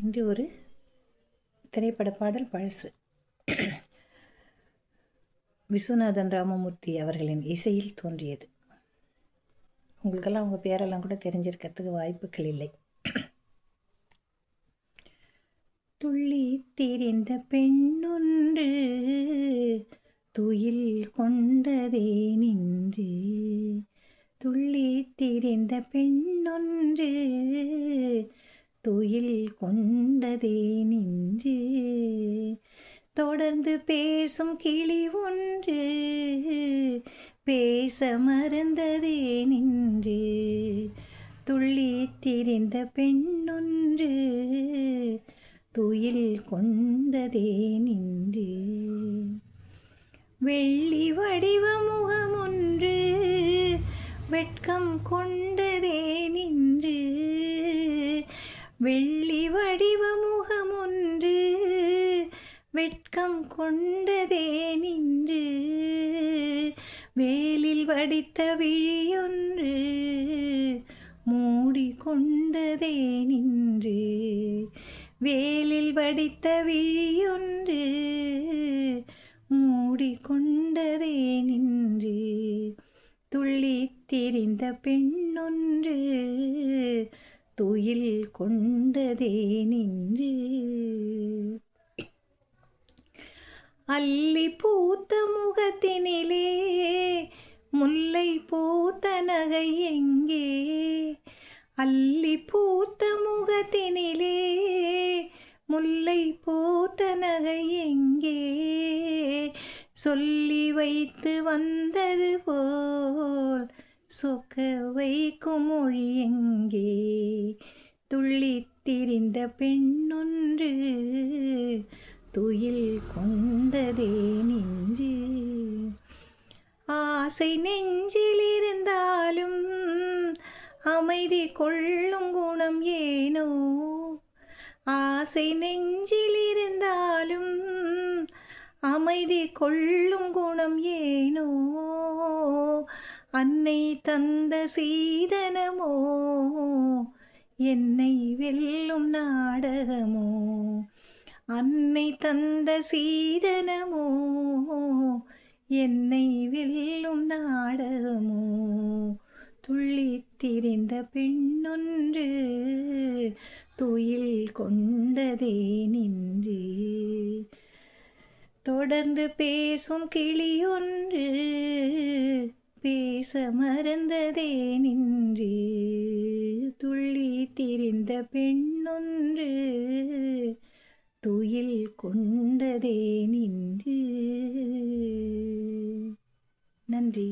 இன்று ஒரு திரைப்பட பாடல் பழசு. விஸ்வநாதன் ராமமூர்த்தி அவர்களின் இசையில் தோன்றியது. உங்களுக்கெல்லாம் அவங்க பேரெல்லாம் கூட தெரிஞ்சிருக்கிறதுக்கு வாய்ப்புகள் இல்லை. துள்ளி திரிந்த பெண்ணொன்று துயில் கொண்டதே நின்று, துள்ளி திரிந்த பெண்ணொன்று துயில் கொண்டதே நின்று, தொடர்ந்து பேசும் கிளி ஒன்று பேச மறந்ததே நின்று, துள்ளி திரிந்த பெண்ணொன்று துயில் கொண்டதே நின்று, வெள்ளி வடிவ முகமொன்று வெட்கம் கொண்டதே நின்று, வெள்ளி வடிவ முகமொன்று வெட்கம் கொண்டதே நின்று, வேலில் வடித்த விழியொன்று மூடிக்கொண்டதே நின்று, வேலில் வடித்த விழியொன்று மூடிக்கொண்டதே நின்று, துள்ளி திரிந்த பெண்ணொன்று துயில் கொண்டதே நின்று, அல்லி பூத்த முகத்தினிலே முல்லை பூத்த நகை எங்கே, அல்லி பூத்த முகத்தினிலே முல்லை பூத்த நகை எங்கே, சொல்லி வைத்து வந்தது போல் சொக்க வைக்கும் மொழி எங்கே, துள்ளி திரிந்த பெண்ணொன்று துயில் கொண்டதே நின்று, ஆசை நெஞ்சில் இருந்தாலும் அமைதி கொள்ளும் குணம் ஏனோ, ஆசை நெஞ்சில் இருந்தாலும் அமைதி கொள்ளும் குணம் ஏனோ, அன்னை தந்த சீதனமோ என்னை வெல்லும் நாடகமோ, அன்னை தந்த சீதனமோ என்னை வெல்லும் நாடகமோ, துள்ளி திரிந்த பெண்ணொன்று துயில் கொண்டதே நின்று, தொடர்ந்து பேசும் கிளியொன்று பேச மறந்ததே நின்று, துள்ளி திரிந்த பெண்ணொன்று துயில் கொண்டதே நின்று. நன்றி.